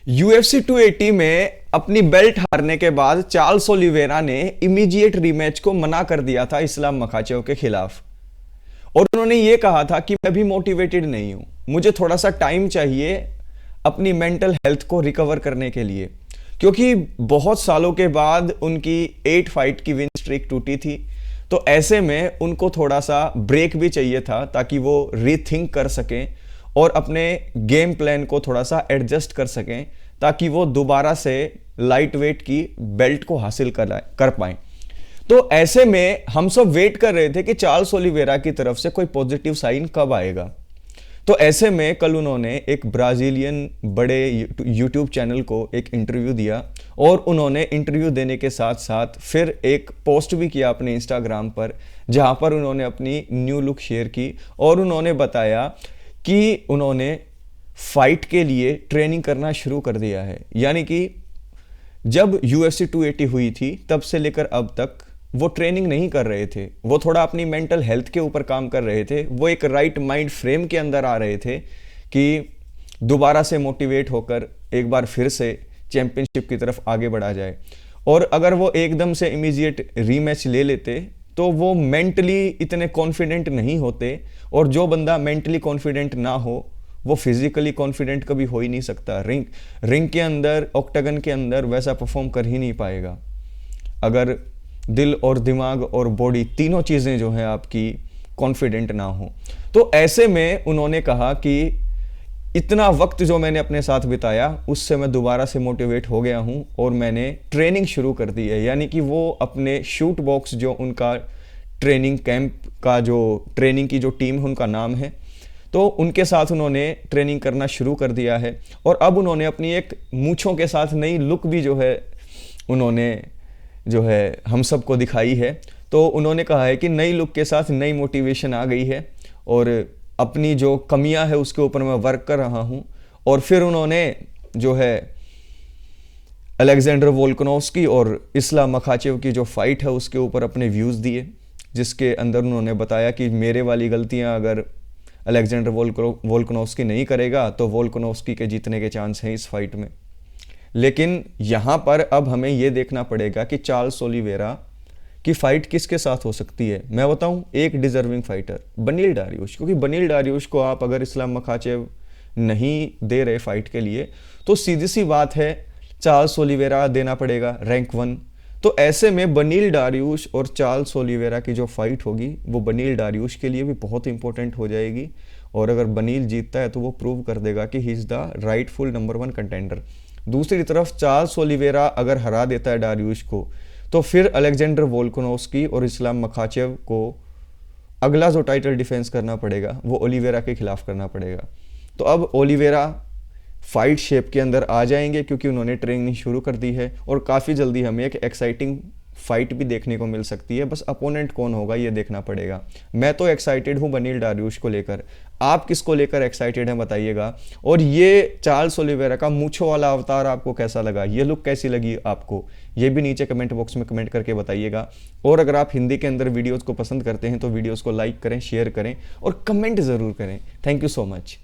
UFC 280 में अपनी belt हारने के बाद चार्ल्स ओलिवेरा ने इमीडिएट रीमैच को मना कर दिया था इस्लाम मखाचेव के खिलाफ। और उन्होंने ये कहा था कि मैं भी मोटिवेटेड नहीं हूं, मुझे थोड़ा सा टाइम चाहिए अपनी मेंटल हेल्थ को रिकवर करने के लिए, क्योंकि बहुत सालों के बाद उनकी 8 फाइट की विन स्ट्रीक टूटी थी। तो ऐसे में उनको थोड़ा सा ब्रेक भी चाहिए था ताकि वो रीथिंक कर सकें और अपने गेम प्लान को थोड़ा सा एडजस्ट कर सकें, ताकि वो दोबारा से लाइट वेट की बेल्ट को हासिल कर पाएं। तो ऐसे में हम सब वेट कर रहे थे कि चार्ल्स ओलिवेरा की तरफ से कोई पॉजिटिव साइन कब आएगा। तो ऐसे में कल उन्होंने एक ब्राजीलियन बड़े यूट्यूब चैनल को एक इंटरव्यू दिया, और उन्होंने इंटरव्यू देने के साथ साथ फिर एक पोस्ट भी किया अपने इंस्टाग्राम पर, जहां पर उन्होंने अपनी न्यू लुक शेयर की और उन्होंने बताया कि उन्होंने फाइट के लिए ट्रेनिंग करना शुरू कर दिया है। यानी कि जब UFC 280 हुई थी तब से लेकर अब तक वो ट्रेनिंग नहीं कर रहे थे, वो थोड़ा अपनी मेंटल हेल्थ के ऊपर काम कर रहे थे, वो एक राइट माइंड फ्रेम के अंदर आ रहे थे कि दोबारा से मोटिवेट होकर एक बार फिर से चैंपियनशिप की तरफ आगे बढ़ा जाए। और अगर वो एकदम से इमीडिएट रीमैच ले लेते तो वो मेंटली इतने कॉन्फिडेंट नहीं होते, और जो बंदा मेंटली कॉन्फिडेंट ना हो वो फिजिकली कॉन्फिडेंट कभी हो ही नहीं सकता। रिंग के अंदर, ऑक्टागन के अंदर वैसा परफॉर्म कर ही नहीं पाएगा अगर दिल और दिमाग और बॉडी तीनों चीज़ें जो हैं आपकी कॉन्फिडेंट ना हो। तो ऐसे में उन्होंने कहा कि इतना वक्त जो मैंने अपने साथ बिताया उससे मैं दोबारा से मोटिवेट हो गया हूं और मैंने ट्रेनिंग शुरू कर दी है। यानी कि वो अपने शूट बॉक्स, जो उनका ट्रेनिंग कैंप का जो ट्रेनिंग की जो टीम है उनका नाम है, तो उनके साथ उन्होंने ट्रेनिंग करना शुरू कर दिया है। और अब उन्होंने अपनी एक मूंछों के साथ नई लुक भी जो है उन्होंने जो है हम सबको दिखाई है। तो उन्होंने कहा है कि नई लुक के साथ नई मोटिवेशन आ गई है और अपनी जो कमियां है उसके ऊपर मैं वर्क कर रहा हूं। और फिर उन्होंने जो है अलेक्जेंडर वोल्कानोव्स्की और इस्लाम मखाचेव की जो फाइट है उसके ऊपर अपने व्यूज़ दिए, जिसके अंदर उन्होंने बताया कि मेरे वाली गलतियां अगर अलेक्जेंडर वोल्कानोव्स्की नहीं करेगा तो वोल्कानोव्स्की के जीतने के चांस हैं इस फाइट में। लेकिन यहाँ पर अब हमें ये देखना पड़ेगा कि चार्ल्स ओलिवेरा की फाइट किसके साथ हो सकती है। मैं बताऊं, एक डिजर्विंग फाइटर बनील डारिउश, क्योंकि बनील डारिउश को आप अगर इस्लाम मखाचेव नहीं दे रहे फाइट के लिए तो सीधी सी बात है चार्ल्स ओलिवेरा देना पड़ेगा रैंक 1। तो ऐसे में बनील डारिउश और चार्ल्स ओलिवेरा की जो फाइट होगी वो बनील डारिउश के लिए भी बहुत इंपॉर्टेंट हो जाएगी। और अगर बनील जीतता है तो वो प्रूव कर देगा कि he is the rightful number 1 contender. दूसरी तरफ चार्ल्स ओलिवेरा अगर हरा देता है डारिउश को तो फिर अलेक्जेंडर वोल्कानोव्स्की और इस्लाम मखाचेव को अगला जो टाइटल डिफेंस करना पड़ेगा वो ओलिवेरा के खिलाफ करना पड़ेगा। तो अब ओलिवेरा फाइट शेप के अंदर आ जाएंगे क्योंकि उन्होंने ट्रेनिंग शुरू कर दी है, और काफ़ी जल्दी हमें एक एक्साइटिंग फाइट भी देखने को मिल सकती है। बस अपोनेंट कौन होगा ये देखना पड़ेगा। मैं तो एक्साइटेड हूँ बनील डारिउश को लेकर, आप किसको लेकर एक्साइटेड हैं बताइएगा। और ये चार्ल्स ओलिवेरा का मूंछों वाला अवतार आपको कैसा लगा, ये लुक कैसी लगी आपको, ये भी नीचे कमेंट बॉक्स में कमेंट करके बताइएगा। और अगर आप हिंदी के अंदर वीडियोज़ को पसंद करते हैं तो वीडियोज़ को लाइक करें, शेयर करें और कमेंट ज़रूर करें। Thank you so much.